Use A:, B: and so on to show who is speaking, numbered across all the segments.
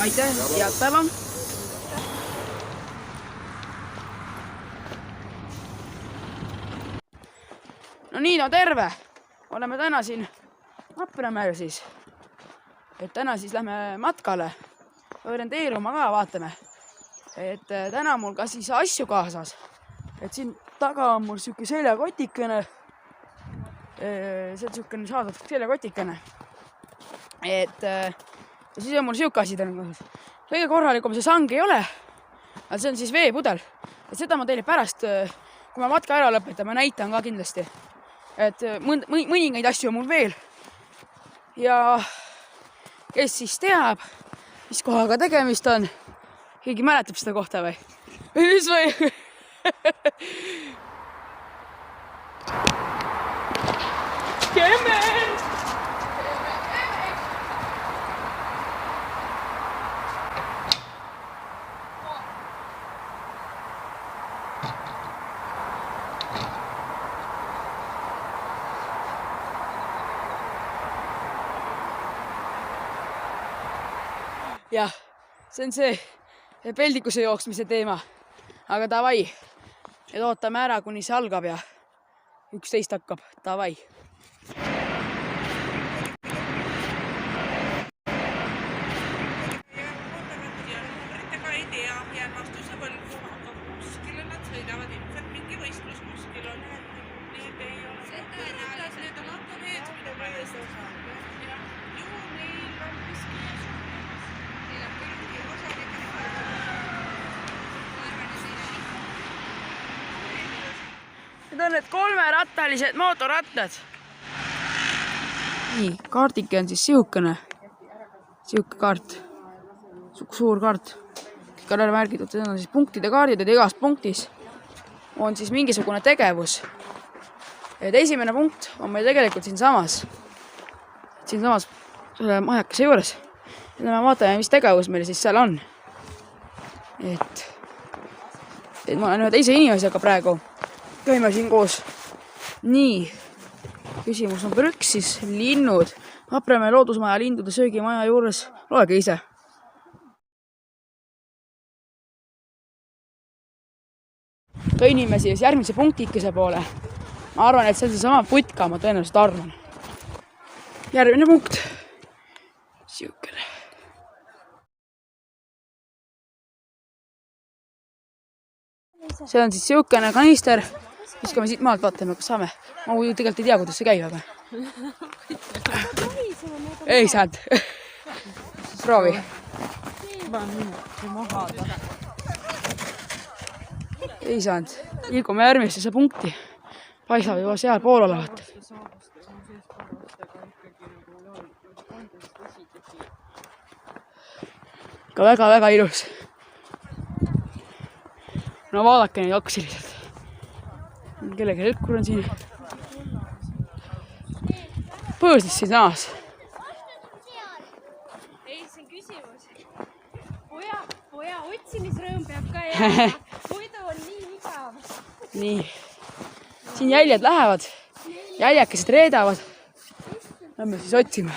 A: Aitäh, head päeva! No nii, no terve! Oleme täna siin Apramäel siis. Et täna siis lähme matkale. Orienteeruma ka vaatame. Et täna mul ka siis asju kaasas. Et siin taga on mul siuke seljakotikene. See on siukene saadav seljakotikene. Et ja siis on mul siuke asi täna kaasas. Kõige korralikum see sang ei ole. Aga see on siis veepudel. Et seda ma teile pärast, kui ma matka ära lõpetan, ma näitan ka kindlasti. Et mõningaid asju on mul veel. Ja kes siis teab, mis kohaga tegemist on? Keegi mäletab seda kohta või? Mis või? Kemen! Jah, see on see peldikuse jooksmise teema. Aga davai, et ootame ära, kuni see algab ja 11 hakkab. Davai. Need on need kolmerattalised mootorrattad. Nii, kaardike on siis siukene. Siuke kaart. Suur kaart. Kõik on ära märgitud. Need on siis punktide kaardid, et igas punktis on siis mingisugune tegevus. Et esimene punkt on meil tegelikult siinsamas. Siinsamas selle majakese juures. Ja me vaatame, mis tegevus meil siis seal on. Et ma olen ühe teise inimesega praegu. Käime siin koos. Nii, küsimus number 1 siis linnud. Apramäe loodusmaja lindude söögimaja juures. Loege ise. Kõnnime siis järgmise punktikese poole. Ma arvan, et see on see sama putka, ma tõenäoliselt arvan. Järgmine punkt. Siukene. See on siis siukene kanister. Viskame siit maalt, vaatame, kas saame. Ma tegelikult ei tea, kuidas see käib, aga... Ei saanud. Proovi. Ei saanud. Liigume järgmisse punkti. Paisab juba seal pool olevat. Ka väga ilus. No vaadake neid aksi lihtsalt. Kellegi helkur on siin. Põõslis siin samas.
B: Ei, see on küsimus. Poja otsimisrõõm peab ka jääma. Muidu on nii igav.
A: Nii. Siin jäljed lähevad. Jäljakesed reedavad. Lähme siis otsime.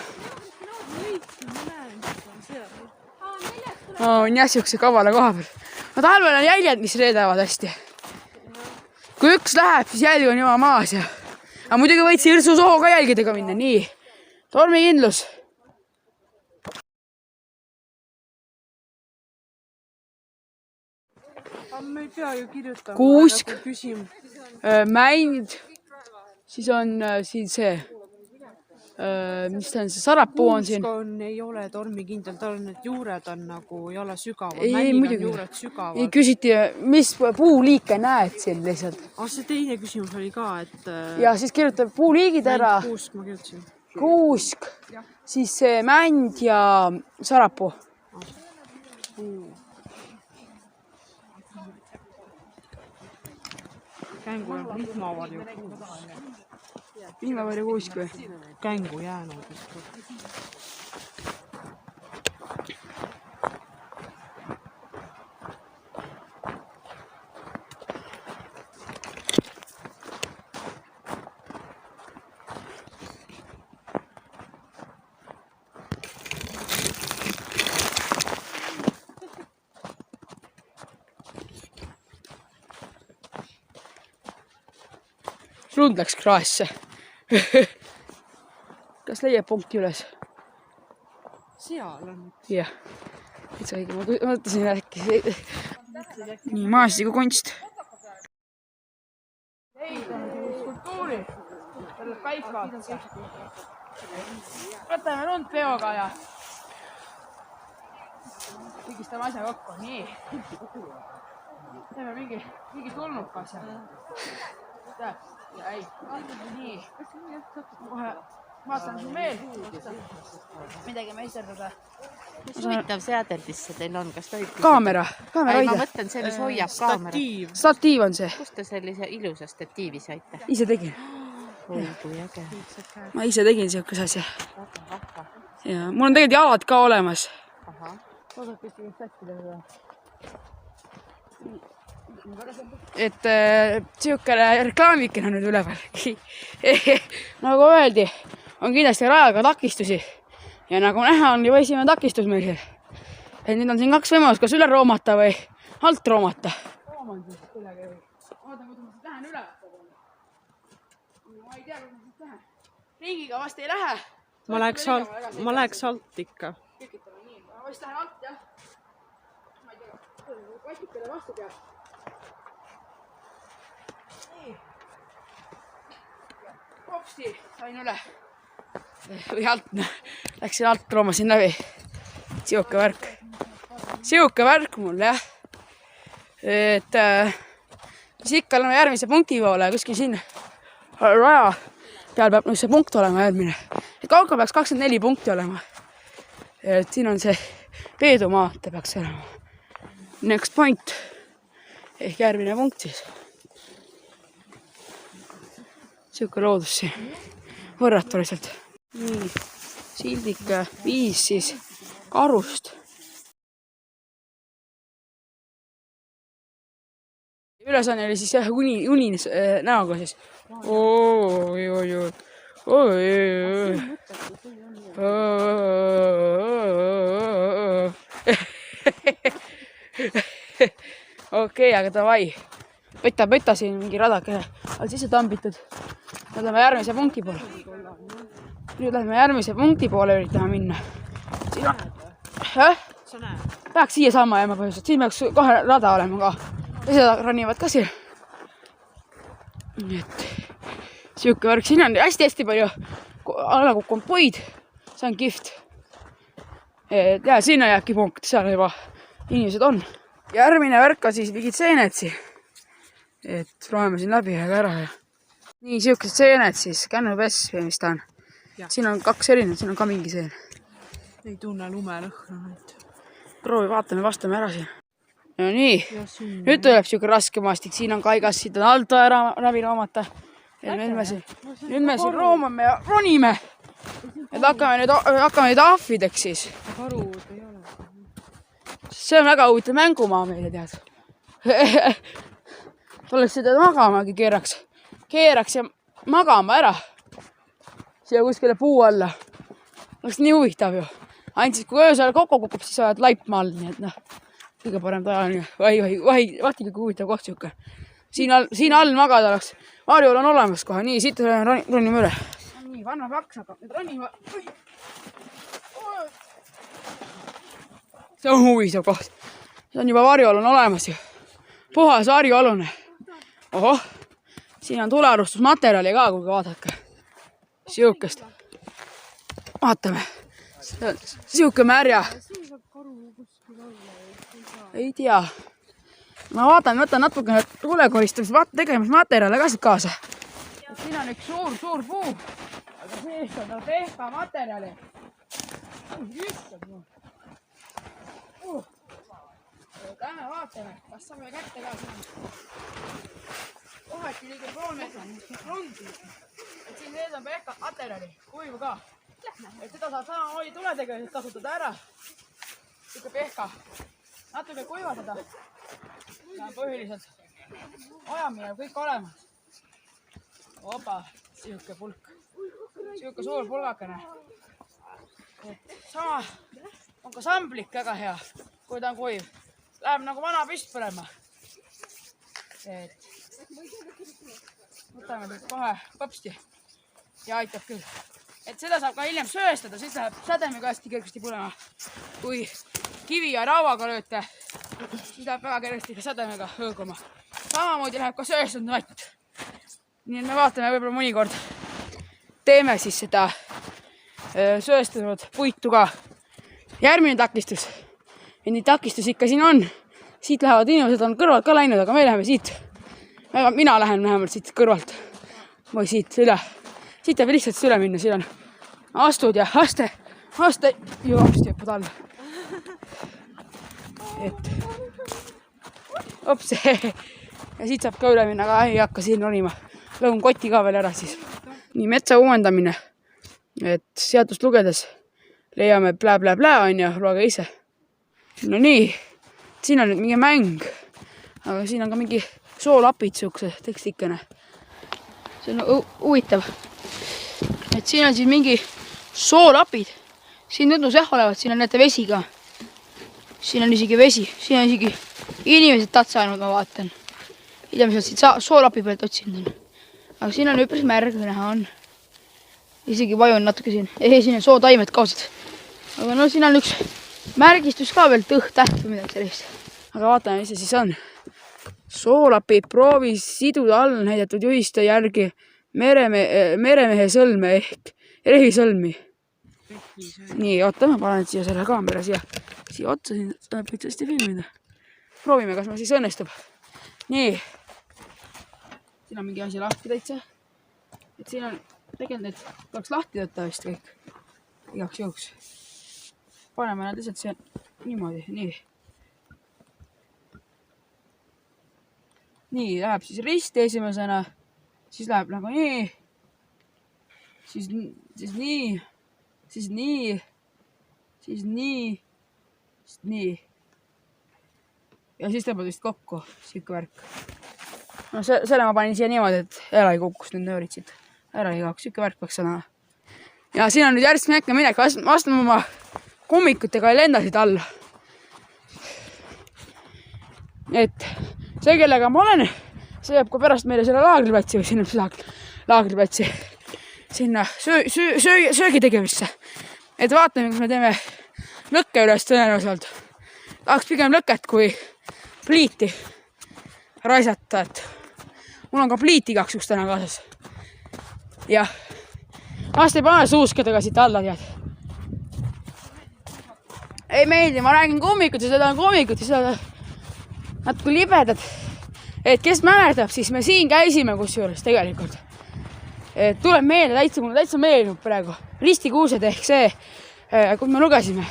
A: On jah siukse kavala koha peal. No talvel on jäljed, mis reedavad hästi. Kui üks läheb, siis jälg on juba maas ja... Aga muidugi võid sirsu soho ka jälgidega minna. Nii. Tormikindlus.
C: Me ei pea ju kirjutama.
A: Kuusk. Mäind. Siis on siin see. mis ta on, see sarapuu on siin.
C: Ei ole tormikindel, tal on need juured on nagu ei ole sügavad.
A: Ei,
C: Männil on
A: muidugi.
C: juured sügavad.
A: Ei, küsiti, mis puuliike näed siin lihtsalt.
C: See teine küsimus oli ka, et...
A: Ja siis kirjutab puuliigid ära.
C: Kuusk ma kirjutasin.
A: Kuusk, siis see mänd ja sarapuu.
C: Kängu on vihmavarju.
A: Vihmavarju kuusk või?
C: Kängu jäänud.
A: Lund läks kraesse. Kas leiab punkti üles?
C: Seal on.
A: Jah. Et see õige, ma mõtlesin äkki. Nii, maastikuga kunst. Skulptuuri. Võtame lund peoga ja pigistame asja kokku. Nii. Teeme mingi tulnukas ja... Ei, nii. Kohe vaatan siin veel. Midagi meisterdada.
D: Mis huvitav seadeldis see teil on? Kas tohib?
A: Kaamera
D: Ma
A: hoida.
D: mõtlen, see mis hoiab kaamera.
A: Statiiv on see.
D: Kust te sellise ilusa statiivi saite?
A: Ise tegin.
D: Oi, kui äge.
A: Ma ise tegin siukese asja. Ja mul on tegelikult jalad ka olemas.
D: Aha.
A: Et siukene reklaamikene on nüüd üleval. Nagu öeldi, on kindlasti rajaga takistusi. Ja nagu näha on juba esimene takistus meil. Et nüüd on siin kaks võimalust, kas üle roomata või alt roomata. Rooman siis kuidagi. Oota, kuidas ma siit lähen üle. Ma ei tea, kuidas ma siit lähen. Riigiga vast ei lähe.
C: Ma läheks alt ikka.
A: Kükitame nii. Ma vast lähen alt, jah. Ma ei tea, patikele vastu peab. Hopsti, sain üle. Või alt, läksin alt, roomasin läbi. Siuke värk mul, jah. Et siis ikka oleme järgmise punkti poole, kuskil siin raja peal peab nüüd see punkt olema järgmine. Et kaugel peaks 24 punkti olema. Et siin on see Peedumaate peaks olema. Next point. Ehk järgmine punkt siis. Siuke loodus siin. Võrratu lihtsalt. Nii, sildik 5 siis karust. Ülesanne oli siis jah uni näoga siis. Okei, aga davai. Pötta siin mingi radake all sisse tambitud. Nüüd lähme järgmise punkti poole. Üritame minna. Siin on... Peaks siia saama jääma põhjuselt. Siin peaks kohe rada olema ka. Teised ronivad ka siin. Nii et siuke värk. Siin on hästi palju alakukkunud puid. See on kihvt. Ja sinna jääbki punkt. Seal juba inimesed on. Järgmine värk on siis mingid seenetsi. Et loeme siin läbi ära. Nii, siukesed seened siis. Kännupess või mis ta on. Siin on 2 erinevat. Siin on ka mingi seen.
C: Ei tunne lumelõhna.
A: Proovi, vaatame, vastame ära siin. No nii. Nüüd tuleb siuke raske maastik. Siin on kaigas. Siit on alt ära läbi roomata. Ja nüüd me siin roomame ja ronime. Et hakkame nüüd ahvideks siis.
C: Karud ei ole.
A: See on väga huvitav mängumaa meile tead. Tuleks seda magamagi keeraks ja magama ära. Siia kuskile puu alla. Oleks nii huvitav ju. Ainult siis, kui öösel kokku kukub, siis oled laipma all. Nii et noh, kõige parem taja on ju. Vahti kui huvitav koht siuke. Siin all magada oleks. Varjul on olemas kohe. Nii, siit ronime üle. Nii, vanna paks hakkab nüüd ronima. See on huvitav koht. See on juba varjul on olemas ju. Puhas varjualune. Ohoh, siin on tulearustusmaterjali ka, kuulge vaadake. Siukest. vaatame. Siuke märja. Ei tea. Ma vaatan, võtan natukene tulekohistamise tegemismaterjale ka siit kaasa. Siin on üks suur puu, aga seest on tal pehka materjali. Lähme vaatame, kas saame kätte ka siin. Kohati liiga poolmeetrit rondi. Siin sees on pehka materjali, kuivu ka. Et seda saab samamoodi tuletegevusest kasutada ära. Siuke pehka. Natuke kuivastada. See on põhiliselt ajamine kõik olemas. Opa, siuke pulk. Siuke suur pulgakene. Sama on ka samblik väga hea, kui ta on kuiv. Läheb nagu vana püst põlema. Võtame nüüd kohe põpsti ja aitab küll. Et seda saab ka hiljem sööstada, siis läheb sädemega hästi kergesti põlema. Kui kivi ja rauaga lööte, siis läheb väga kergesti ka sädemega hõõguma. Samamoodi läheb ka sööstatud vatt. Nii et me vaatame võib-olla mõnikord. Teeme siis seda sööstatud puitu ka. Järgmine takistus. Ja nii takistus ikka siin on. Siit lähevad inimesed on kõrvalt ka läinud, aga me läheme siit. Mina lähen vähemalt siit kõrvalt. Või siit üle. Siit läheb lihtsalt üle minna. Siin on astud ja aste jõuapsti õppad alla. Et ops. Ja siit saab ka üle minna, aga ei hakka siin ronima. Lõun koti ka veel ära siis. Nii metsa uuendamine. Et seadust lugedes leiame plää, on ju, loege ise. No nii, siin on nüüd mingi mäng. Aga siin on ka mingi soolapid siukse tekstikene. See on huvitav. Et siin on siis mingi soolapid. Siin nõdus jah olevat, siin on näete vesi ka. Siin on isegi vesi, siin on isegi inimesed tatsainud, ma vaatan. Ei tea, mis on siit soolapi pealt otsinud. Aga siin on üpris märg näha on. Isegi vajun natuke siin. Siin on sootaimed kausad. Aga no siin on üks märgistus ka veel täht või midagi sellist. Aga vaatame, mis see siis on. Soolapi proovis siduda all näidatud juhiste järgi meremehe sõlme ehk rehisõlmi. Nii, oota, ma panen siia selle kaamera siia otsa, siin saab tõesti filmida. Proovime, kas ma siis õnnestub. Nii. Siin on mingi asi lahti täitsa. Et siin on tegelikult need tuleks lahti võtta vist kõik. Igaks jõuks. Paneme nad lihtsalt siia niimoodi. Nii, läheb siis risti esimesena. Siis läheb nagu nii. Siis nii. Siis nii. Siis nii. Siis nii. Ja siis tõmbad vist kokku. Siuke värk. No selle ma panin siia niimoodi, et ära ei kukkus need nöörid siit. Ära ei kaoks. Siuke värk peaks olema. Ja siin on nüüd järjest minekka minek. Vastame oma kummikutega ei lenda siit alla. Et see, kellega ma olen, see jääb ka pärast meile selle laagriplatsi või sinna laagriplatsi sinna söögi tegemisse. Et vaatame, kus me teeme lõkke üles tõenäoliselt. Tahaks pigem lõket kui pliiti raisata, et mul on ka pliit igaks juks täna kaasas. Ja vast ei pane suuskedega siit alla, tead. Ei meeldi, ma räägin kummikud ja seda on kummikud ja seda natuke libedad. Et kes mäletab, siis me siin käisime kusjuures tegelikult. Et tuleb meelde, mulle täitsa meeldib praegu. Ristikuused ehk see, kus me lugesime.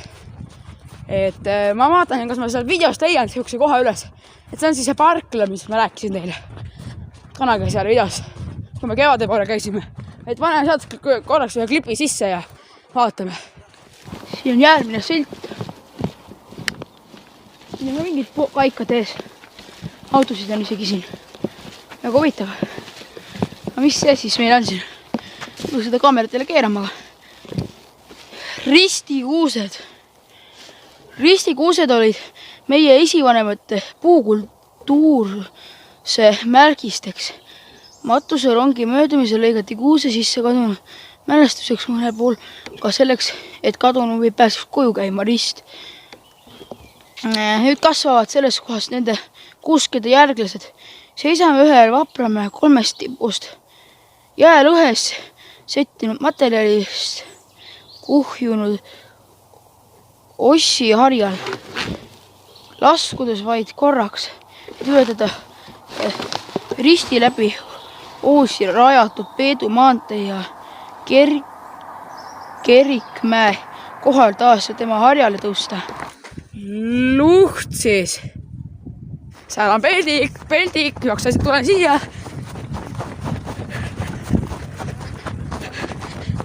A: Et ma vaatan, kas ma seal videost leian siukse koha üles. Et see on siis see parkla, mis ma rääkisin teile. Kanaga seal videos, kui me kevade poole käisime. Et paneme sealt korraks ühe klipi sisse ja vaatame. Siin on järgmine silt. Siin on mingid kaikad ees. Autosid on isegi siin. Väga huvitav. Aga mis see siis meil on siin? Kui seda kaamerat jälle keerama. Ristikuused. Ristikuused olid meie esivanemate puukultuurse märgisteks. Matuse rongi möödumisel lõigati kuuse sisse kadunu mälestuseks mõnel pool ka selleks, et kadunu või pääseks koju käima rist. Nüüd kasvavad selles kohas nende kuuskede järglased. Seisame ühel vapramäe 3 tipust jääl õhes settinud materjalist kuhjunud Ossi harjal, laskudes vaid korraks, et ületada risti läbi uusi rajatud Peedu maantee ja Kerikmäe kohal taas tema harjale tõusta. Luht siis. Seal on peldik, jooksesid, tulen siia.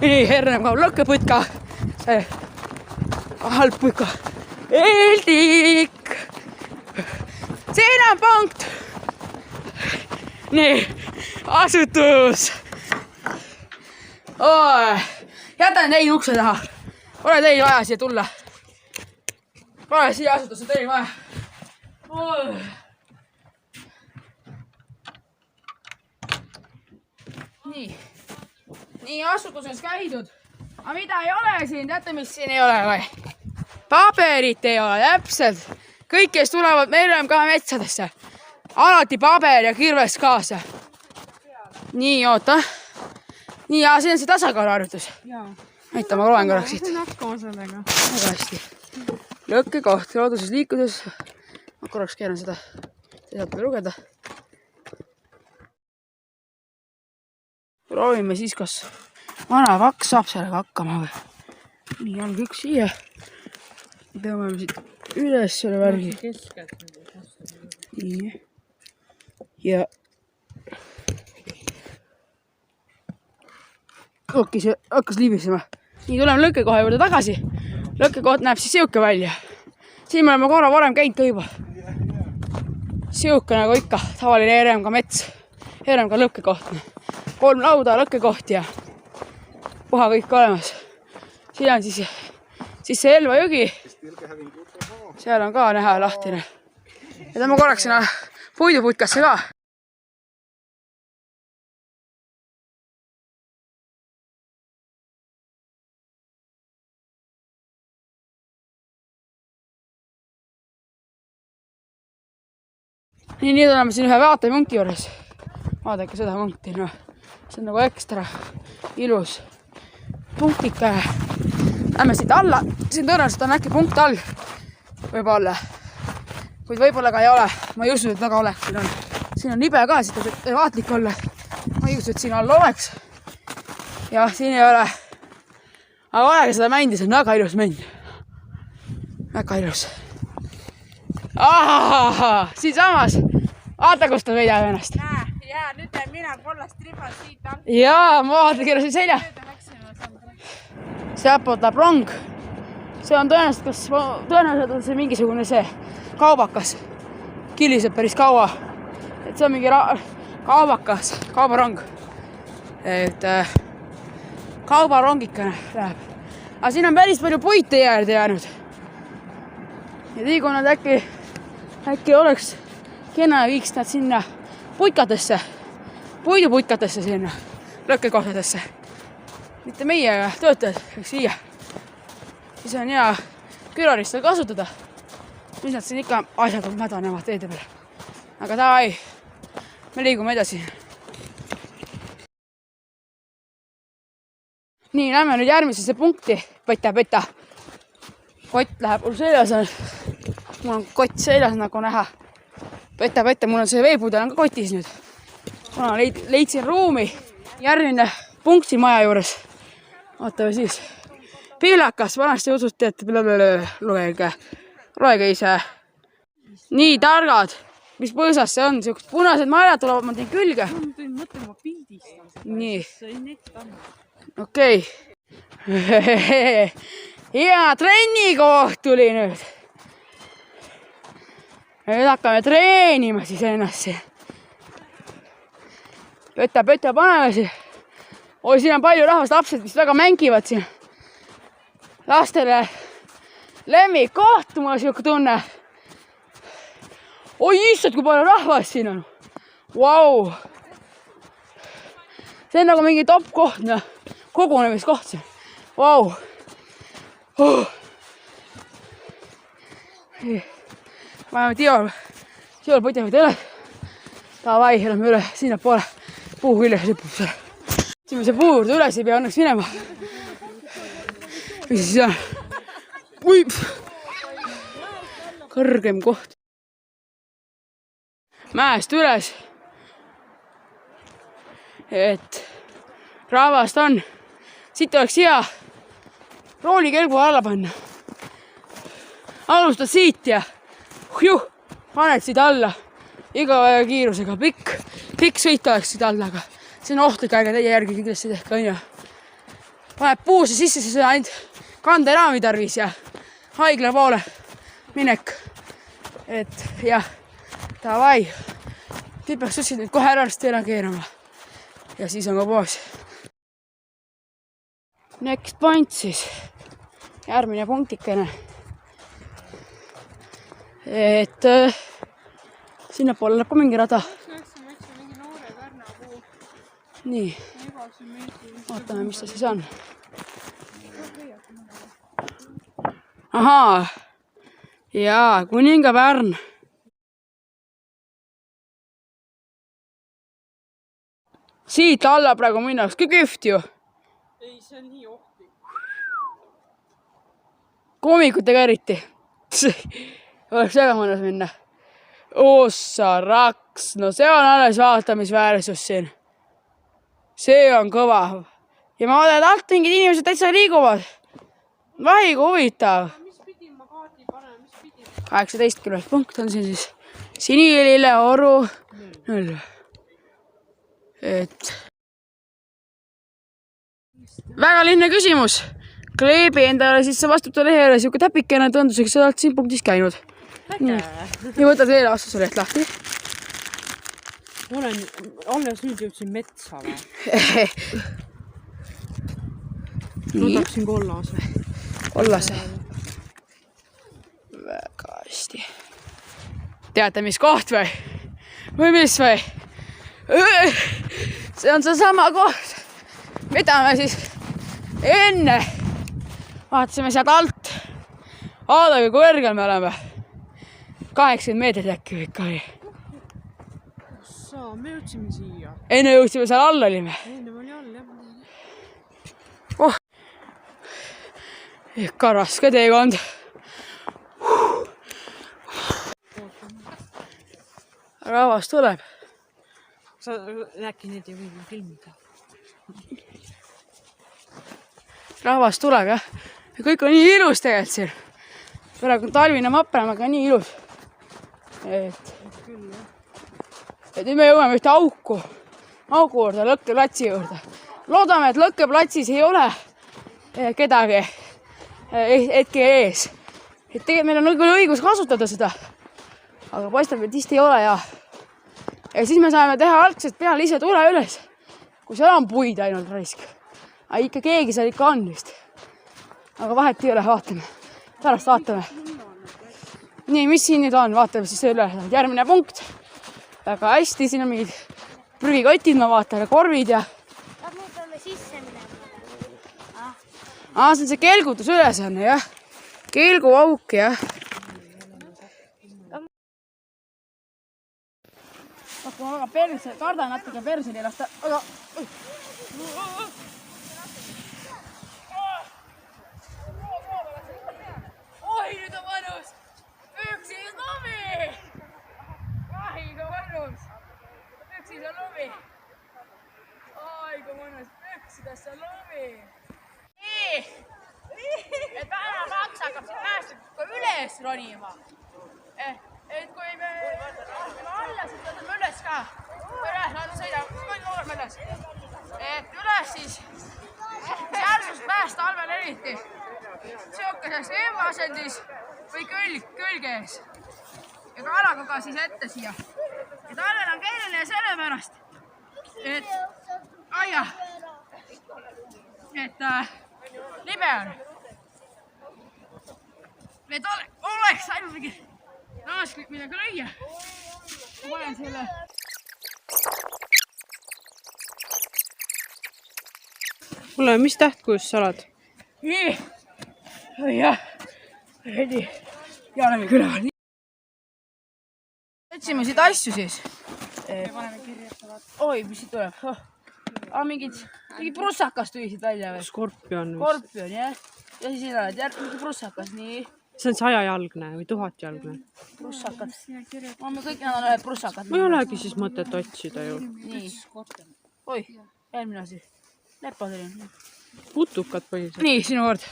A: Nii, hernem kaab lõkkepõtka. Halbpõtka. Peldik. Siin on punkt. Nii, asutus. Jätan teid ukse taha. Pole teil vaja siia tulla. Pole siia asutusse teil vaja. Nii asutuses käidud. Aga mida ei ole siin? Teate, mis siin ei ole või? Paberit ei ole, täpselt. Kõik, kes tulevad RMK metsadesse. Alati paber ja kirves kaasa. Nii, oota. Nii, ja siin on see tasakaaluarvutus. Näita, ma loen korraks siit.
C: Hakkama sellega.
A: Väga hästi. Lõkkekoht looduses liikudes. Ma korraks keeran seda. Te saate lugeda. Proovime siis, kas vana vaks saab sellega hakkama või. Nii, jalg üks siia. Tõmbame siit üles selle värgi. Nii. Ja hakkas liibisema. Nii, tuleme lõkkekoha juurde tagasi. Lõkkekoht näeb siis siuke välja. Siin me oleme korra varem käinud ka juba. Siuke nagu ikka, tavaline RMK mets. RMK lõkkekoht. 3 lauda, lõkkekoht ja puha kõik olemas. Siin on siis see Elva jõgi. Seal on ka näha lahtine. Ja tõmbame korraks sinna puiduputkasse ka. Nii, nüüd oleme siin ühe vaatepunkti juures. Vaadake seda punkti, noh. See on nagu ekstra ilus punktika. Lähme siit alla. Siin tõenäoliselt on äkki punkt all. Võib-olla. Kuid võib-olla ka ei ole. Ma ei usu, et väga oleks. Siin on libe ka, siit on vaatlik olla. Ma ei usu, et siin all oleks. Ja siin ei ole. Aga olegi seda mändi, see on väga ilus mänd. Väga ilus. Siin samas. Vaata, kus ta võidab ennast.
C: Ja nüüd teen mina kollast riba siit alt.
A: Jaa, ma vaatan keerasin selja. Sealtpoolt läheb rong. See on tõenäoliselt on see mingisugune see kaubakas. Kiliseb päris kaua. Et see on mingi kaubakas, kaubarong. Et kaubarongikene läheb. Aga siin on päris palju puid tee äärde jäänud. Ja liigu nad äkki oleks kena viiks nad sinna puikatesse, puidupuikatesse sinna, lõkkekohtadesse. Mitte meie töötajad, eks viia. Siis on hea külaristel kasutada. Mis nad siin ikka asjad on mädanevad teede peale. Aga davai, me liigume edasi. Nii, näeme nüüd järgmisesse punkti. Peta. Kott läheb mul seljas. Mul on kott seljas nagu näha. Peta, mul on see veepudel on ka kotis nüüd. Ma leidsin ruumi järgmine punkti maja juures. Vaatame siis. Pihlakas, vanasti usuti, et loege ise. Nii targad. Mis põõsas see on? Siuksed punased marjad tulevad, ma teen külge.
C: Ma tõin mõtlema, ma pildistan seda.
A: Nii.
C: See ei netta.
A: Okei. Hea trennikoht tuli nüüd. Nüüd hakkame treenima siis ennast siin. Peta paneme siin. Oi, siin on palju rahvast, lapsed vist väga mängivad siin. Lastele lemmikkoht, mul on siuke tunne. Oi, issand, kui palju rahvast siin on. Vau. See on nagu mingi top koht, kogunemiskoht siin. Vau. Paneme Tiol põtjavid üle. Davai, oleme üle sinna poole. Puu küljes lõpub seal. Siin me see puu juurde üles ei pea õnneks minema. mis siis on? Ui! Kõrgem koht. Mäest üles. Et rahvast on. Siit oleks hea roolikelgu alla panna. Alustad siit ja paned siit alla. Iga kiirusega pikk sõit oleks siit alla, aga see on ohtlik aega teie järgi kindlasti tehka, on ju. Paned puuse sisse, siis on ainult kanderaami tarvis ja haigla poole minek. Et jah, davai. Tipeks ütlesid nüüd kohe ära teena keerama. Ja siis on ka poos. Next point siis. Järgmine punktikene. Et sinna poole läheb ka mingi rada. Nii. Vaatame, mis ta siis on. Ahaa. Jaa, Kuninga Pärn. Siit alla praegu minnaks, kui küüft ju.
C: Ei, see on nii ohtlik.
A: Koomikutega eriti. Oleks väga mõnus minna. Ossa raks, no see on alles vaatamisväärsus siin. See on kõva. Ja ma vaatan, et alt mingid inimesed täitsa liiguvad. Vahiga huvitav.
C: Mis pidi ma kaardi panen, mis pidi?
A: 18 punkt on siin siis sinilille, oru, 0. Et väga lihtne küsimus. Kleebi endale sisse vastuta lehele siuke täpikene tõnduseks, sa oled siin punktis käinud. Nii. Ja võtad veel aastase leht lahti.
C: Olen alles nüüd jõudsin metsa või? Võtaksin kollase.
A: Kollase. Väga hästi. Teate, mis koht või? Või mis või? See on see sama koht, mida me siis enne vaatasime sealt alt. Vaadake, kui kõrgel me oleme. 80 meetrit äkki või ikka oli.
C: Me jõudsime siia.
A: Enne jõudsime seal all olime.
C: Enne oli all, jah.
A: Oh. Ikka raske teekond. Rahvas tuleb.
C: Sa äkki need ei või filmida.
A: Rahvas tuleb, jah. Ja kõik on nii ilus tegelikult siin. Praegu on talvine mapram, aga nii ilus. Et nüüd me jõuame ühte auku juurde, Lõkkeplatsi juurde. Loodame, et Lõkkeplatsis ei ole kedagi hetke ees. Et tegelikult meil on küll õigus kasutada seda, aga paistab, et tihti ei ole ja siis me saame teha algsest peale ise tule üles, kui seal on puid ainult raisk. Aga ikka keegi seal ikka on vist. Aga vahet ei ole, vaatame. Pärast vaatame. Nii, mis siin nüüd on? Vaatame siis üle. Järgmine punkt. Väga hästi, siin on mingid prügikotid, ma vaatan, korvid ja...
B: Kas me peame sisse minema?
A: See on see kelgutus ülesanne, jah. Kelguauk, jah. Ma väga perse, kardan natuke perseni lasta, aga... Oi, nüüd on mõnus! Püksis lumi! Vahiga mõnus! Püksis on lumi! Oi, kui mõnus! Püksides on lumi! Nii! Et vähemalt raks hakkab siin mäest ka üles ronima. Et kui me alla, siis võtame üles ka. Üles, sõidame üles. Et üles siis järsust mäest talvel eriti. Siukeses eemasendis või külge ees. Ja kalakoga siis ette siia. Ja talvel on keeruline selle pärast, et et libe on. Et oleks ainult mingi naasklik midagi lüüa. Ma panen selle.
C: Kuule, mis tähtkuus sa oled?
A: Nii. Jah. Nii. Ja oleme küla. Otsime siit asju siis. Oi, mis siit tuleb? Mingi prussakas tuli siit välja või?
C: Skorpion.
A: Skorpion, jah. ja siis oled järgmine prussakas, nii.
C: see on 100-jalgne või 1000-jalgne.
A: Prussakad. On me kõik nad on ühed prussakad.
C: ei olegi siis mõtet otsida ju.
A: Nii. Oi, järgmine asi. Lepa selline.
C: Putukad põhiliselt.
A: Nii, sinu kord.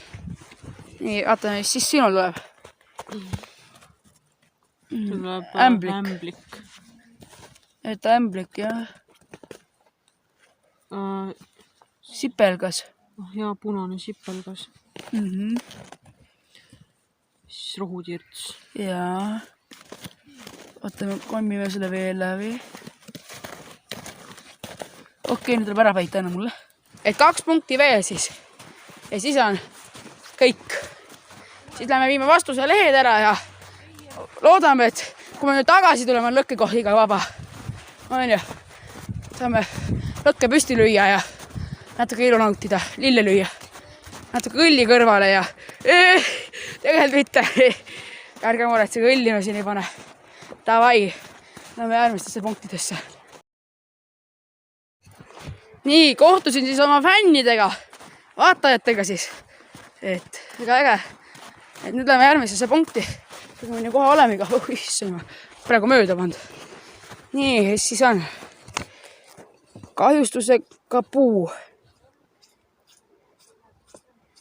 A: Nii, vaatame, mis siis sinul tuleb.
C: Tuleb
A: Ämblik. Et ämblik, jah. Sipelgas.
C: Ja punane sipelgas. Siis rohutirts.
A: Jaa. Vaatame, kommime selle veel läbi. Okei, nüüd tuleb ära peita enne mulle. Et 2 punkti veel siis. Ja siis on kõik. Siis lähme viime vastuse lehed ära ja loodame, et kui me nüüd tagasi tuleme, on lõkkekoht iga vaba. On ju. Saame lõkke püsti lüüa ja natuke ilu nautida, lille lüüa. Natuke õlli kõrvale ja tegelikult mitte. Ärge muretsege, õlli me siin ei pane. Davai, lähme järgmistesse punktidesse. Nii, kohtusin siis oma fännidega, vaatajatega siis. Et väga äge. Et nüüd lähme järgmisesse punkti. Kui me kohe oleme ka, issand, praegu mööda pand. Nii, siis on kahjustusega puu.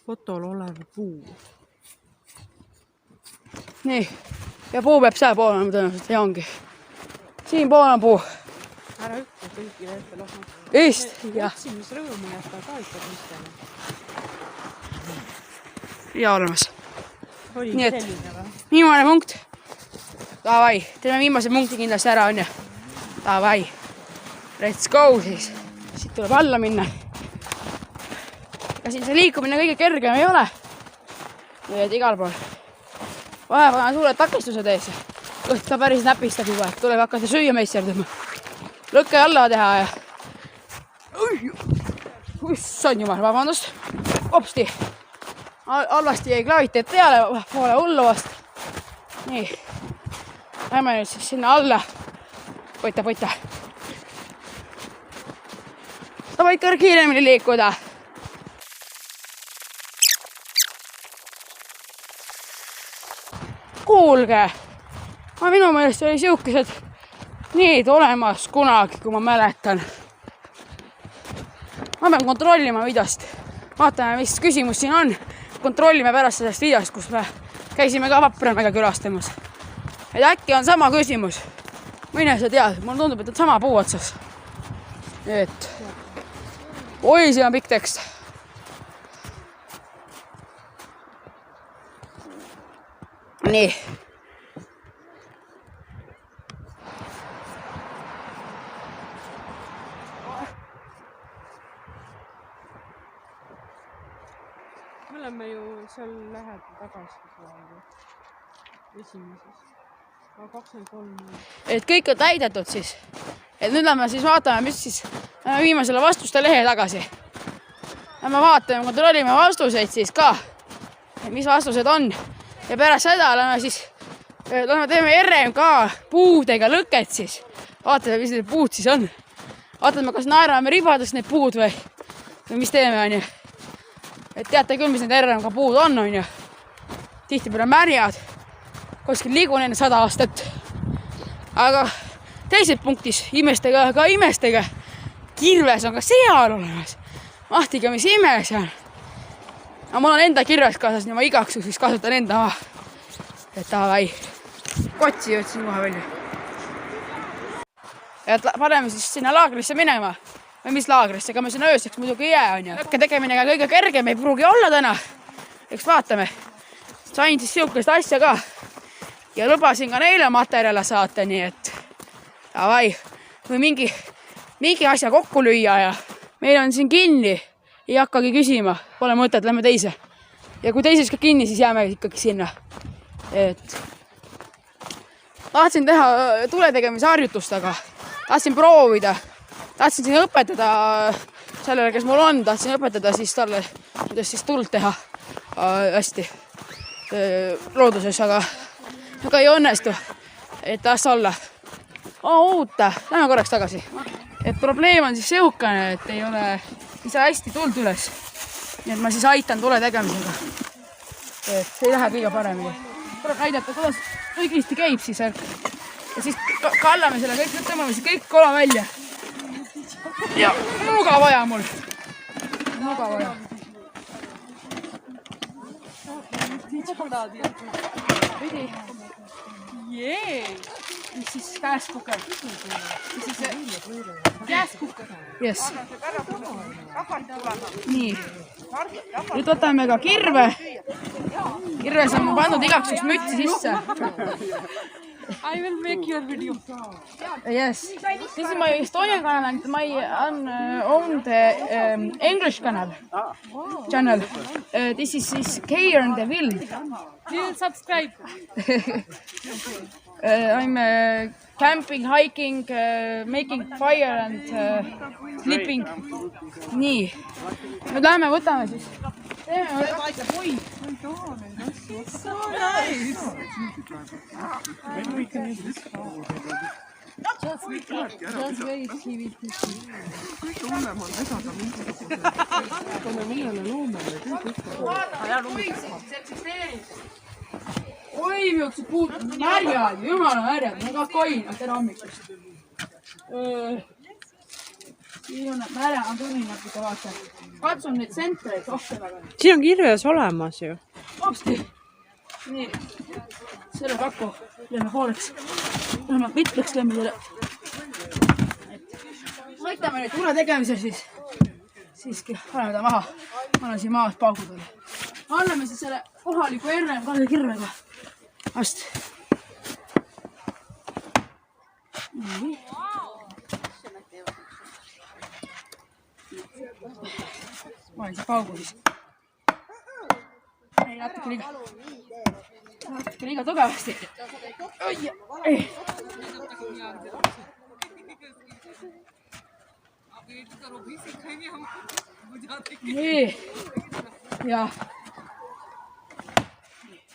C: Fotol olev puu.
A: Nii, ja puu peab see pool olema tõenäoliselt, ja ongi. Siin pool on puu.
C: Ära ütle kõigile ette lasma.
A: Eest, jah.
C: Otsimisrõõmu jätta ka ikka teistele.
A: Ja olemas.
C: Oli
A: Nii et
C: selline või?
A: viimane punkt. Davai, teeme viimase punkti kindlasti ära, on ju. Davai. Let's go siis. Siit tuleb alla minna. Ja siin see liikumine kõige kergem ei ole. Nii et igal pool. Vahepeal on suured takistused ees. Kõht ka päris näpistab juba, et tuleb hakata süüa meisterdama. Lõkke alla teha ja... Issand jumal, vabandust. Hopsti. Halvasti jäi klaviteet peale, poole hullu vast. Nii. Lähme nüüd siis sinna alla. Võita. Ta võid ka kiiremini liikuda. Kuulge. Minu meelest oli siukesed need olemas kunagi, kui ma mäletan. Ma pean kontrollima videost. Vaatame, mis küsimus siin on. Kontrollime pärast sellest videost, kus me käisime ka Vapramäge külastamas. Et äkki on sama küsimus. Mine sa tead, mulle tundub, et on sama puu otsas. Et... Oi, siin on pikk tekst. Nii.
C: Me oleme ju seal lähedal tagasi esimeses. 23.
A: Et kõik on täidetud siis. Et nüüd lähme siis vaatame, mis siis lähme viime selle vastuste lehe tagasi. Lähme vaatame, kontrollime vastuseid siis ka. Mis vastused on. Ja pärast seda lähme siis teeme RMK puudega lõket siis. Vaatame, mis need puud siis on. Vaatame, kas naerame ribadest need puud või mis teeme, on ju. Et teate küll, mis need RMK puud on ju. Tihtipeale märjad. Kuskil liigunenud 100 aastat. Aga teises punktis imestega ka imestega. Kirves on ka seal olemas. Mahtiga, mis ime seal. Aga mul on enda kirves kaasas, nii ma igaks siis kasutan enda oma. Et davai. Kotsi jõudsin kohe välja. Et paneme siis sinna laagrisse minema. Või mis laagrisse, ega me sinna ööseks muidugi ei jää, on ju. Lõkke tegemine ka kõige kergem ei pruugi olla täna. Eks vaatame. Sain siis siukest asja ka. Ja lubasin ka neile materjale saata, nii et davai. Või mingi asja kokku lüüa ja meil on siin kinni. Ei hakkagi küsima. Pole mõtet, lähme teise. Ja kui teises ka kinni, siis jääme ikkagi sinna. Et tahtsin teha tuletegemise harjutust, aga tahtsin proovida. Tahtsin siin õpetada sellele, kes mul on. Tahtsin õpetada siis talle, kuidas siis tuld teha hästi looduses, aga ei õnnestu, et tahaks olla. Oota, lähme korraks tagasi. Et probleem on siis seukane, et ei ole, ei saa hästi tuld üles. Nii et ma siis aitan tule tegemisega. et see ei lähe kõige paremini. Tuleb näidata, kuidas õigesti käib siis värk. Ja siis kallame selle kõik, tõmbame siis kõik kola välja. Ja nuga vaja mul. Nuga vaja. Vidi. Mis siis käeskuker. Mis siis käeskuker. Yes. Nii. Nüüd võtame ka kirve. Kirves on pandud igaks üks mütsi sisse.
C: I will make your video.
A: Yes. This is my Estonian channel and my own English channel. This is Keir and the Will.
C: Please subscribe.
A: I'm camping, hiking, making fire and sleeping. Nii. Nüüd lähme, võtame siis. Teeme väikse puid.
C: So nice. Just very cute.
E: Kõige hullem on vedada mingisuguse mõnele loomele.
A: Oi, millised puud, märjad, jumala märjad, ma ka koin, tere hommikust. Siin on märja, on tunni natuke vaata. Katsun neid sentreid ohte väga.
C: Siin on kirves olemas ju.
A: Hopsti. Nii, selle paku lööme pooleks. Vähemalt mitmeks lööme selle. Võtame nüüd tule tegemise siis. Siiski, paneme ta maha. Ma olen siin maas paugud oli. Anname siis selle kohaliku RM kahe kirvega. Ast. Nii. Ma olen siin paugu siis. Ei, natuke liiga tugevasti. Nii. Ja.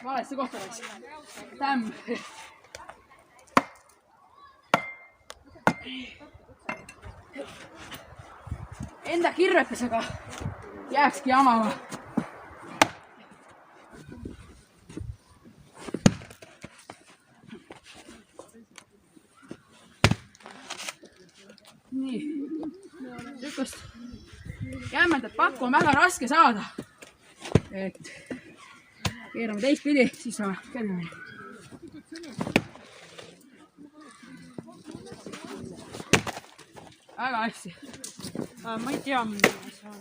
A: Valesse kohta läks. Tämm. Enda kirvetusega jääkski jamama. Nii. Sükust jämmendat pakku on väga raske saada. Et keerame teistpidi, siis saame kergemini. Väga hästi.
C: Ma ei tea, mida see on.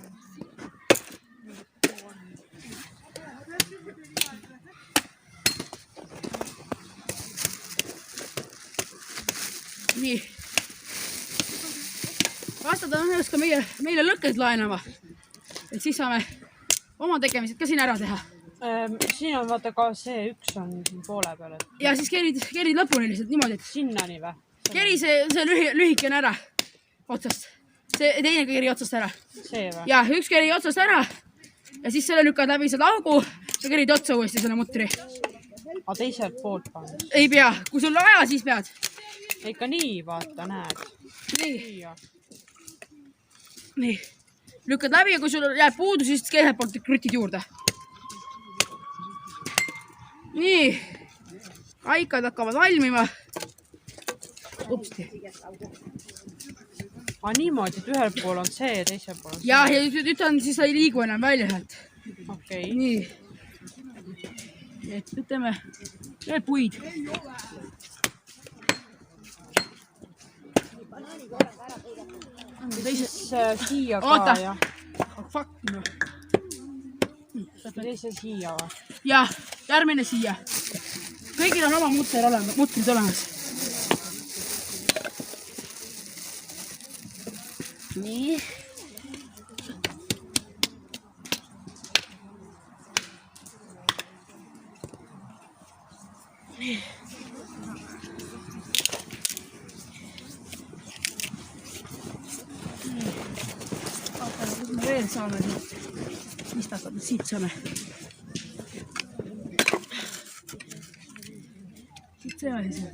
A: Nii. Vastad on ennast ka meile lõkked laenama. Et siis saame oma tegemised ka siin ära teha.
C: Siin on vaata ka see üks on siin poole peal.
A: Ja siis kerid lõpuni lihtsalt niimoodi.
C: Sinnani või?
A: Keri see lühikene ära otsast. See teine keri otsast ära.
C: See või?
A: Ja üks keri otsast ära. Ja siis selle lükkad läbi seda augu ja kerid otsa uuesti selle mutri.
C: A teiselt poolt panna.
A: Ei pea. Kui sul vaja, siis pead.
C: Ikka nii, vaata, näed.
A: Nii. Nii. Lükkad läbi ja kui sul jääb puudu, siis keeselt poolt krutid juurde. Nii. Aikad hakkavad valmima. Upsti.
C: Niimoodi, et ühel pool on see ja teisel pool on see.
A: Ja nüüd on siis ei liigu enam välja sealt.
C: Okei.
A: Nii. Et ütleme, veel puid.
C: Siia ka
A: Oota.
C: ja.
A: Fuck no.
C: Teise siia või?
A: Ja, järgmine siia. Kõigil on oma mutrid olemas. Nii. Nii. Kus me veel saame siit? Mis tahtad siit saame? Siit see oli see.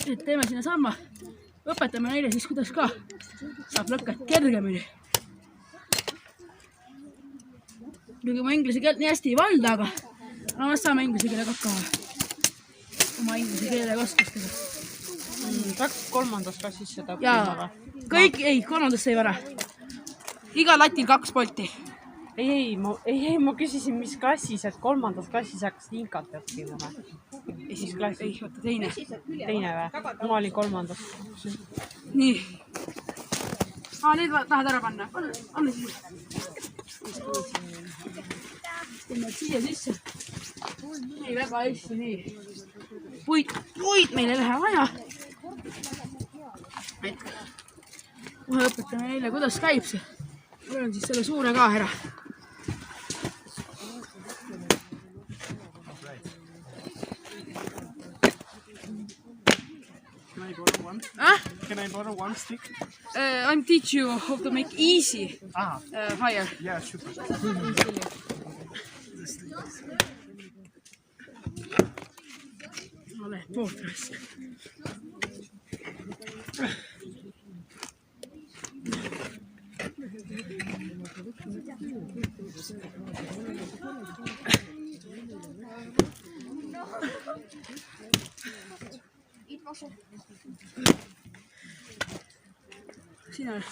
A: et teeme sinna samma, õpetame neile siis, kuidas ka saab lõket kergemini. Kuigi ma inglise keelt nii hästi ei valda, aga no me saame inglise keelega hakkama. Oma inglise keelega oskustega.
C: Läks 3. klassis seda
A: Ja
C: õppima või?
A: kõik, ei, 3. sai vara. Iga latil 2 polti.
C: Ei, ma küsisin, mis klassis, et 3. klassis hakkasid inkat õppima või?
A: Esimene klass, ei, oota, teine.
C: Teine või? Ma olin 3.
A: Nii. Nüüd tahad ära panna. Anna siis. Teeme siia sisse. Nii, väga hästi, nii. Puid meil ei lähe vaja. Kohe õpetame neile, kuidas käib see. Mul on siis selle suure ka ära.
E: Can I borrow one stick?
A: I'm teach you how to make easy fire.
E: Yeah, sure.
A: Ole, poolt. Siin on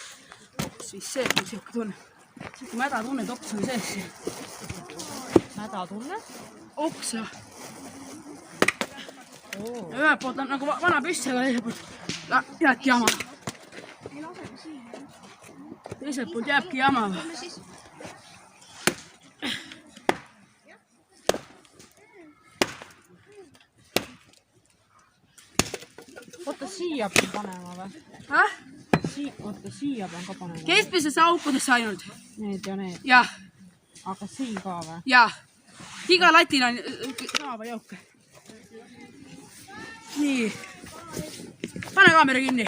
A: siis see, kui siuke tunne. Siuke mäda tunne, et oks on sees siin.
C: Mäda tunne?
A: Oks, jah. Ühelt poolt on nagu vana püss, aga teiselt poolt jääbki jama. Teiselt poolt jääbki jama.
C: Oota, siia pean panema või? Oota, siia pean ka panema.
A: Keskmisesse aukudesse ainult.
C: Need ja need.
A: Jah,
C: Aga siin ka või?
A: jah. Iga latil on sama palju auke. Nii. Pane kaamera kinni.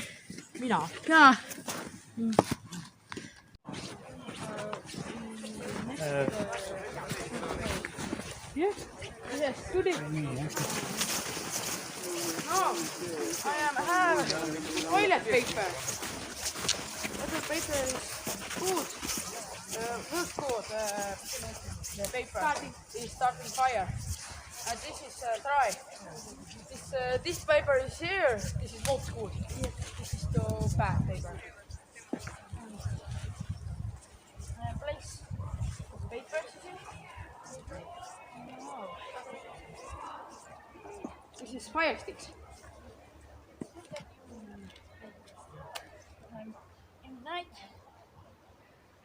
C: Mina?
A: Jaa. Yes, goodie. No, I have toilet paper. Toilet paper is good. First good the paper is starting fire. And this is dry. This paper is here. This is not good. This is the bad paper. Place papers here. Oh. This is fire sticks. In night,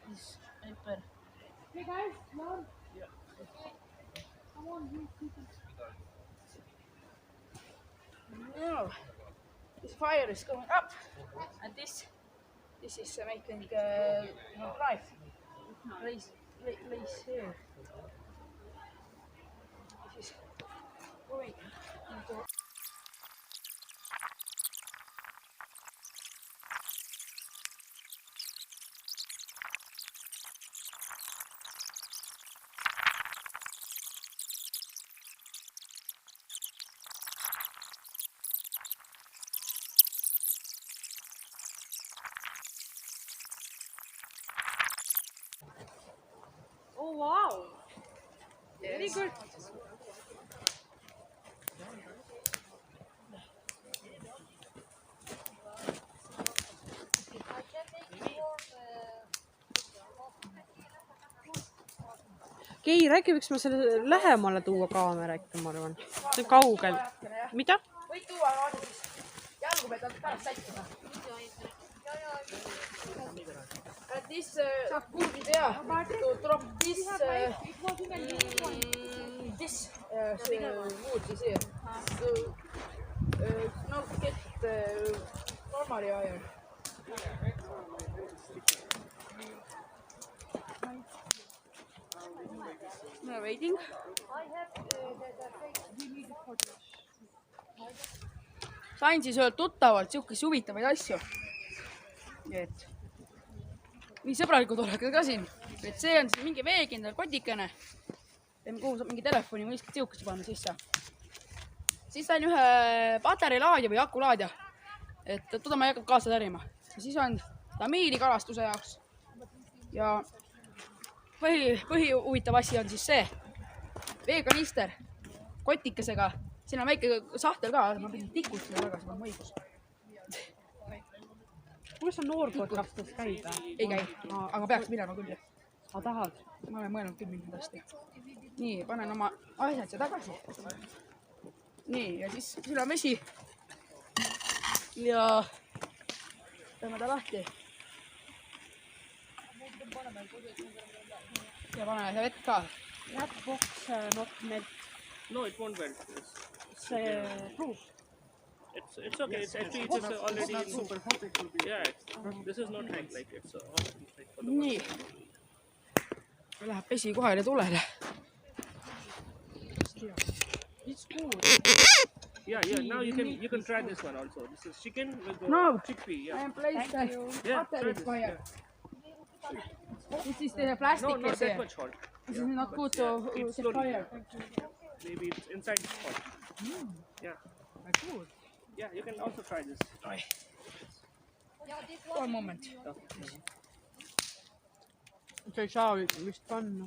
A: this paper. Hey guys, Mom. Yeah. Come on, you people. No, this fire is going up, and this is making drive. Place here. This is going into.
B: Oh wow! Very good.
C: Kei, räägi, võiks ma selle lähemale tuua kaamera ikka, ma arvan. See on kaugel. Mida?
A: Võid tuua aga siis jalgu pead pärast sättima. This good idea to drop this wood is here. So not get normally iron. We are waiting. Sain siis öelda tuttavalt siukesi huvitavaid asju. Et nii sõbralikud olete ka siin. Et see on siis mingi veekindel kotikene. Kuhu saab mingi telefoni mõistlik siukest panna sisse. siis sain ühe patareilaadja või akulaadja. Et toda ma ei hakanud kaasa tärima. Ja siis on tamiili kalastuse jaoks. Ja põhi huvitav asi on siis see veekanister kotikesega. Siin on väike sahtel ka, ma pidin tikut selle tagasi, ma olen õigus.
C: Kus on noorpodcastis käib?
A: Ei käi, aga peaks minema küll.
C: Sa tahad?
A: Ma olen mõelnud küll mingi tõesti. Nii, panen oma asjad siia tagasi. Nii, ja siis siin on vesi. Ja teeme ta lahti. Ja paneme see vett ka.
C: That box not melt.
E: No, it won't melt.
C: See proof.
E: It's okay. It's actually it's already super hot. It will be. Yeah. This is not hot like it's hot.
A: Nii. Läheb vesi kohale tulele.
C: It's good.
E: Yeah. Now you can try this one also. This is chicken with
A: No.
E: chickpea.
A: I
E: Yeah.
A: am placed that
E: Yeah,
A: butter
E: try
A: is
E: this,
A: fire.
E: yeah.
A: This is the plastic
E: No, not
A: is
E: that
A: here.
E: much hot.
A: This is not good to
E: It's
A: set
E: slowly.
A: fire.
E: Maybe it's inside it's hot. Yeah.
C: Good.
E: Yeah, you can also try this.
A: One moment.
C: See ei saa vist panna.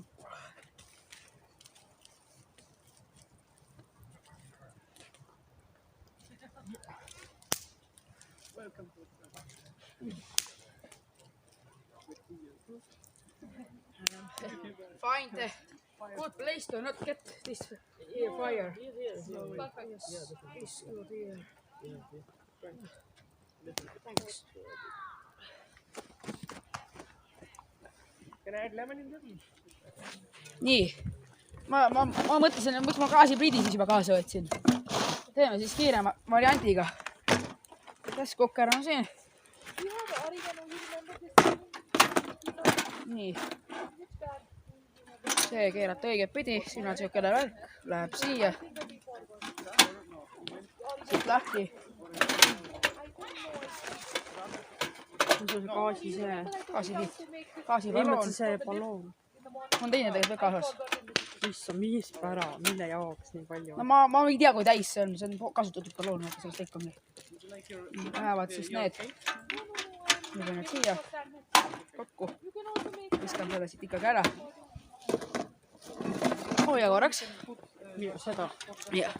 A: Find a good place to not get this fire. This good here. Thanks.
E: Can I add lemon in this?
A: Nii. Ma mõtlesin, miks ma gaasipliidi siis juba kaasa võtsin. Teeme siis kiirema variantiga. Tässä kokkara on siin. Nii. See keerata õiget pidi. Siin on siukene värk. Läheb siia. Siit lahti.
C: See on gaasi see.
A: Gaasipiit.
C: Ei
A: Gaasipalloon.
C: mõtle see balloon.
A: On teine tegelikult veel kaasas.
C: Issa, mis pära, mille jaoks nii palju?
A: No ma ei tea, kui täis see on. See on kasutatud balloon, aga sellest ikka nii. Lähevad siis need. Nüüd on need siia. Kokku. Viskan selle siit ikkagi ära. Hoia korraks.
C: Seda.
A: Jah.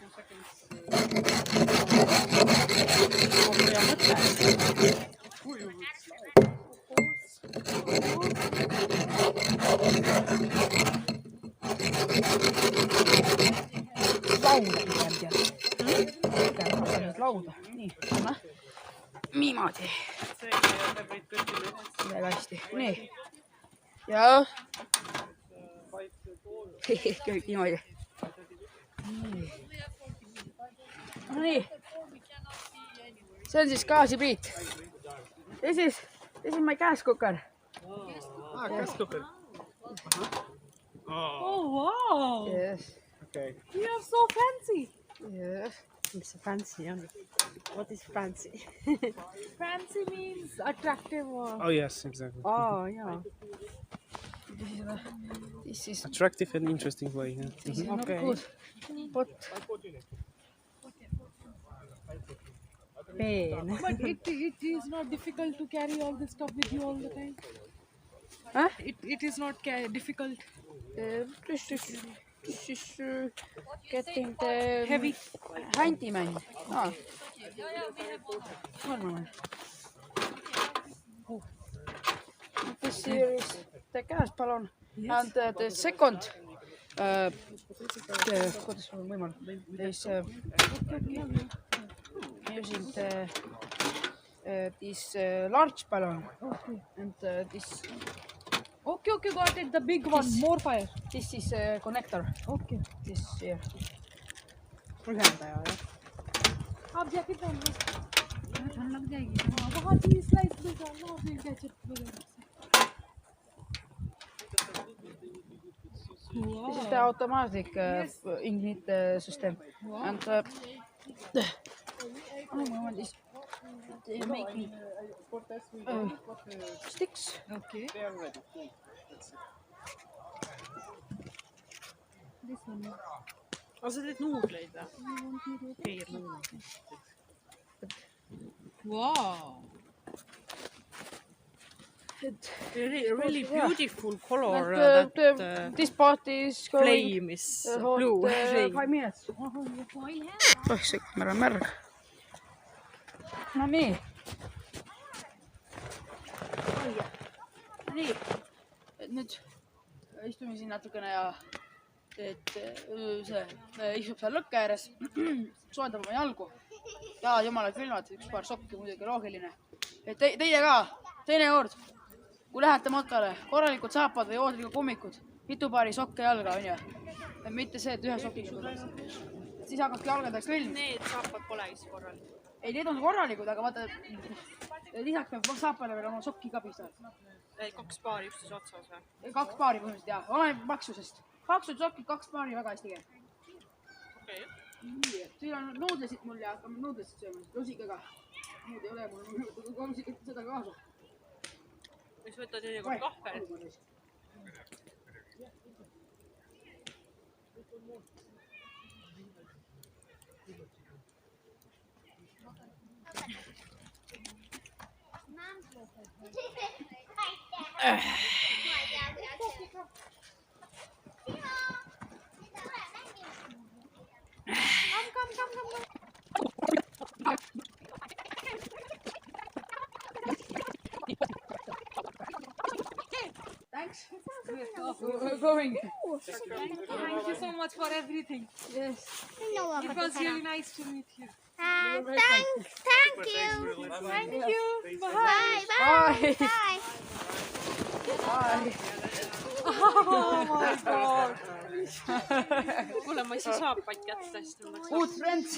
C: Ja mõtle.
A: Lauda pigem tead. Pigem kasvanud lauda. Nii, anna. Niimoodi. Väga hästi. Nii. Ja. Kõik niimoodi. Nii. See on siis gaasipliit. This is my gas cooker.
E: Gas cooker.
C: Oh, wow!
A: Yes.
E: Okay.
C: You are so fancy!
A: Yes.
C: Mis see fancy on? What is fancy?
B: Fancy means attractive or
E: Oh yes, exactly.
C: Aa, jaa.
A: This is
E: Attractive and interesting way. Yeah.
A: this is not
C: Okay.
A: good. But
C: Peen.
B: but it is not difficult to carry all this stuff with you all the time.
A: Huh?
B: It is not difficult.
A: this is getting the
B: Heavy.
A: handyman. Ah. One. This here is the gas balloon and the second kuidas on võimalik is using this large balloon and this
B: Okay, got it. The big one, more fire.
A: this is connector.
B: Okay.
A: This here.
C: Ühendaja, jah.
B: आप जैकेट पहन लो ठंड लग जाएगी वहाँ cheese slice में जाना फिर गैजेट वगैरह
A: This is the automatic ignite system. And this they make me sticks.
B: Okay. This one.
C: aga sa teed nuudleid või? Keirnuudleid. Wow. Really beautiful color.
A: This part is
C: Flame is blue.
A: 5 minutes. Oh, see on märg. No nii. Nii, et nüüd istume siin natukene ja et see istub seal lõkke ääres, soojendab oma jalgu. Ja jumala külmad, üks paar sokki muidugi loogiline. Et teie ka, teine kord, kui lähete matkale, korralikud saapad või oodriga kummikud, mitu paari sokke jalga on ju. Mitte see, et ühe sokiga tuleks. Siis hakkabki jalgadeks külm.
C: Need saapad polegi korralikud.
A: Ei, need on korralikud, aga vaata, lisaks peab saapale veel oma sokki ka pistavad.
C: 2 paari üksteise otsas või?
A: 2 paari põhimõtteliselt jah, oleneb maksusest. Paksud sokid, 2 paari väga hästi käib.
C: Okei.
A: Nii, siin on nuudlesid mul ja hakkame nuudlesid sööma, lusikaga. Muud ei ole, mul on kolmsikat seda kaasa.
C: Mis võtta teinekord kahvel?
A: Thanks. We're going.
C: Thank you so much for everything.
A: Yes.
C: It was really nice to meet you.
B: Thank you.
C: Thank you.
B: Bye.
A: Bye.
B: Bye.
A: Bye.
C: Oh my god. Kuule, ma ei saa saapaid kätte hästi.
A: Good friends.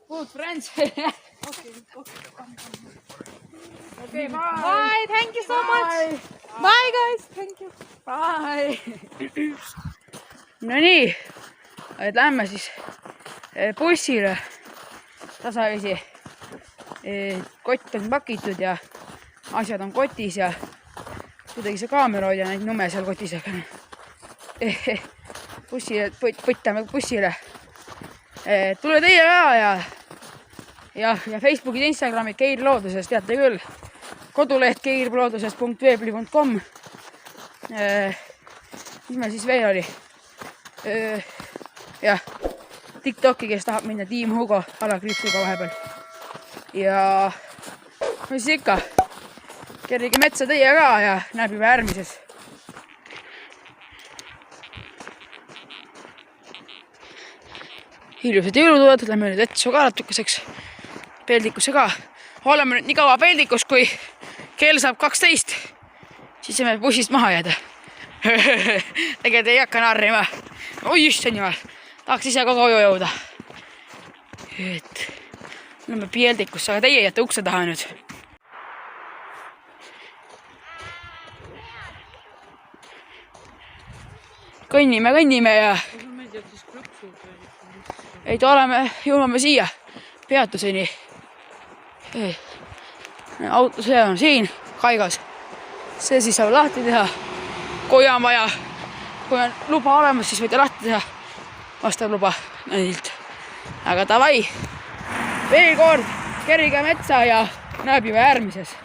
A: Good friends. Okay, bye.
C: Bye, thank you so much. Bye guys, thank you.
A: Bye. No nii, et lähme siis bussile tasavisi. Kott on pakitud ja asjad on kotis ja kuidagi see kaamera hoida neid nume seal kotis, aga bussile, võtame bussile. Tule teie ka ja Facebookid, Instagramid Keir Looduses, teate küll. Koduleht keirloodusest.weebli.com. Mis me siis veel oli? Jah, TikToki, kes tahab minna Tiim Hugo alakriipsuga vahepeal. Ja mis ikka, kerige metsa teie ka ja näeb juba järgmises. Ilusad jõulutood, lähme nüüd etsu ka natukeseks peeldikusse ka. Oleme nüüd nii kaua peeldikus, kui kell saab 12, siis jääme bussist maha jääda. Tegelikult ei hakka narrima. Oi, issand jumal, tahaks ise ka koju jõuda. Et oleme peeldikusse, aga teie jääte ukse taha nüüd. Kõnnime ja ei jõuame siia peatuseni. Auto see on siin kaigas. See siis saab lahti teha. Kui on vaja, kui on luba olemas, siis võite lahti teha. Vastav luba neilt. Aga davai, veel kord kerige metsa ja näeb juba järgmises.